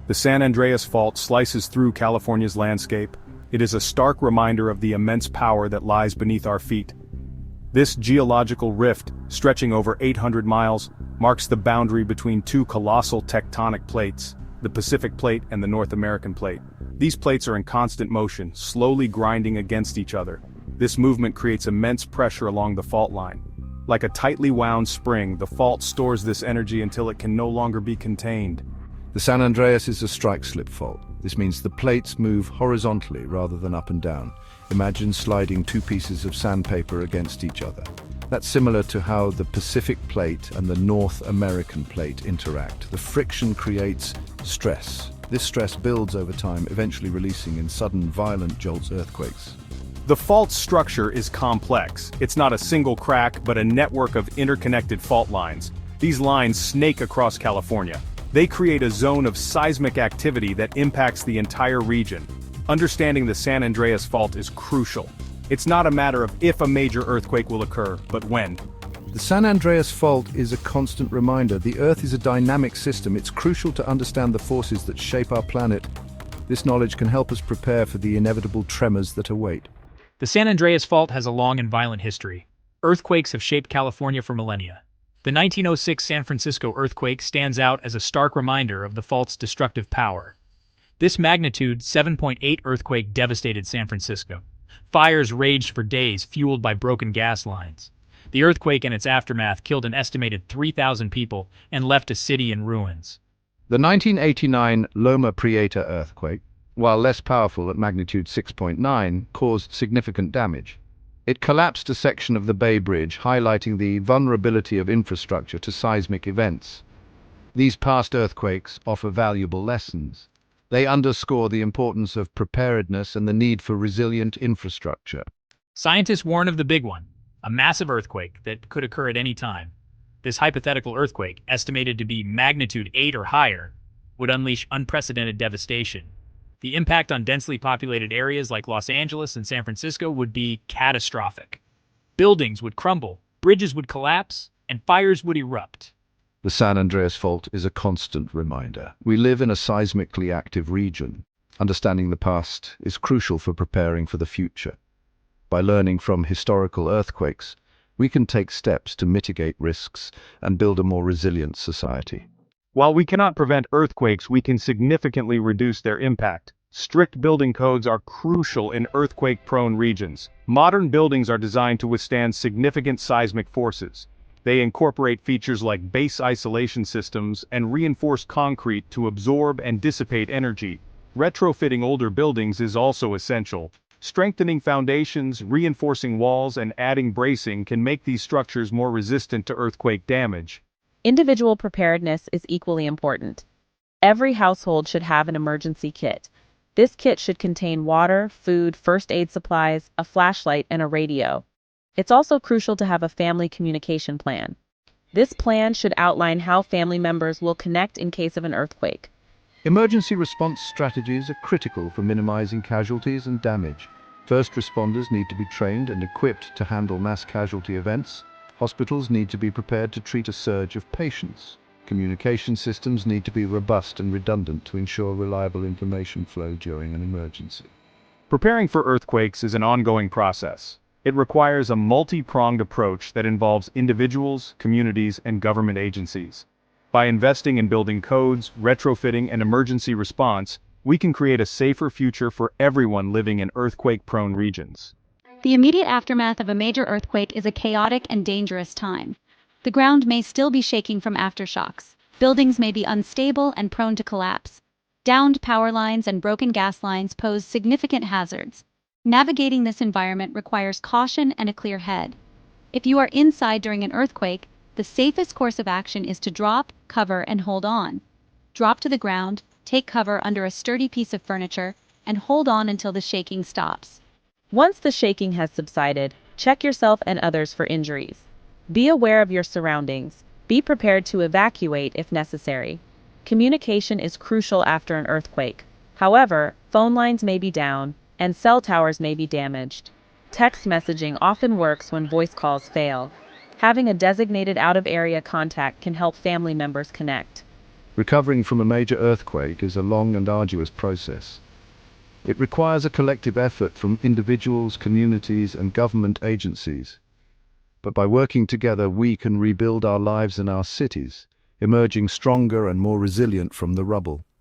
The San Andreas Fault slices through California's landscape. It is a stark reminder of the immense power that lies beneath our feet. This geological rift, stretching over 800 miles, marks the boundary between two colossal tectonic plates, the Pacific Plate and the North American Plate. These plates are in constant motion, slowly grinding against each other. This movement creates immense pressure along the fault line. Like a tightly wound spring, the fault stores this energy until it can no longer be contained. The San Andreas is a strike-slip fault. This means the plates move horizontally rather than up and down. Imagine sliding two pieces of sandpaper against each other. That's similar to how the Pacific Plate and the North American Plate interact. The friction creates stress. This stress builds over time, eventually releasing in sudden, violent jolts, earthquakes. The fault structure is complex. It's not a single crack, but a network of interconnected fault lines. These lines snake across California. They create a zone of seismic activity that impacts the entire region. Understanding the San Andreas Fault is crucial. It's not a matter of if a major earthquake will occur, but when. The San Andreas Fault is a constant reminder. The Earth is a dynamic system. It's crucial to understand the forces that shape our planet. This knowledge can help us prepare for the inevitable tremors that await. The San Andreas Fault has a long and violent history. Earthquakes have shaped California for millennia. The 1906 San Francisco earthquake stands out as a stark reminder of the fault's destructive power. This magnitude 7.8 earthquake devastated San Francisco. Fires raged for days, fueled by broken gas lines. The earthquake and its aftermath killed an estimated 3,000 people and left a city in ruins. The 1989 Loma Prieta earthquake, while less powerful at magnitude 6.9, caused significant damage. It collapsed a section of the Bay Bridge, highlighting the vulnerability of infrastructure to seismic events. These past earthquakes offer valuable lessons. They underscore the importance of preparedness and the need for resilient infrastructure. Scientists warn of the big one, a massive earthquake that could occur at any time. This hypothetical earthquake, estimated to be magnitude 8 or higher, would unleash unprecedented devastation. The impact on densely populated areas like Los Angeles and San Francisco would be catastrophic. Buildings would crumble, bridges would collapse, and fires would erupt. The San Andreas Fault is a constant reminder. We live in a seismically active region. Understanding the past is crucial for preparing for the future. By learning from historical earthquakes, we can take steps to mitigate risks and build a more resilient society. While we cannot prevent earthquakes, we can significantly reduce their impact. Strict building codes are crucial in earthquake-prone regions. Modern buildings are designed to withstand significant seismic forces. They incorporate features like base isolation systems and reinforced concrete to absorb and dissipate energy. Retrofitting older buildings is also essential. Strengthening foundations, reinforcing walls, and adding bracing can make these structures more resistant to earthquake damage. Individual preparedness is equally important. Every household should have an emergency kit. This kit should contain water, food, first aid supplies, a flashlight, and a radio. It's also crucial to have a family communication plan. This plan should outline how family members will connect in case of an earthquake. Emergency response strategies are critical for minimizing casualties and damage. First responders need to be trained and equipped to handle mass casualty events. Hospitals need to be prepared to treat a surge of patients. Communication systems need to be robust and redundant to ensure reliable information flow during an emergency. Preparing for earthquakes is an ongoing process. It requires a multi-pronged approach that involves individuals, communities, and government agencies. By investing in building codes, retrofitting, and emergency response, we can create a safer future for everyone living in earthquake-prone regions. The immediate aftermath of a major earthquake is a chaotic and dangerous time. The ground may still be shaking from aftershocks. Buildings may be unstable and prone to collapse. Downed power lines and broken gas lines pose significant hazards. Navigating this environment requires caution and a clear head. If you are inside during an earthquake, the safest course of action is to drop, cover, and hold on. Drop to the ground, take cover under a sturdy piece of furniture, and hold on until the shaking stops. Once the shaking has subsided, check yourself and others for injuries. Be aware of your surroundings. Be prepared to evacuate if necessary. Communication is crucial after an earthquake. However, phone lines may be down, and cell towers may be damaged. Text messaging often works when voice calls fail. Having a designated out-of-area contact can help family members connect. Recovering from a major earthquake is a long and arduous process. It requires a collective effort from individuals, communities, and government agencies. But by working together, we can rebuild our lives and our cities, emerging stronger and more resilient from the rubble.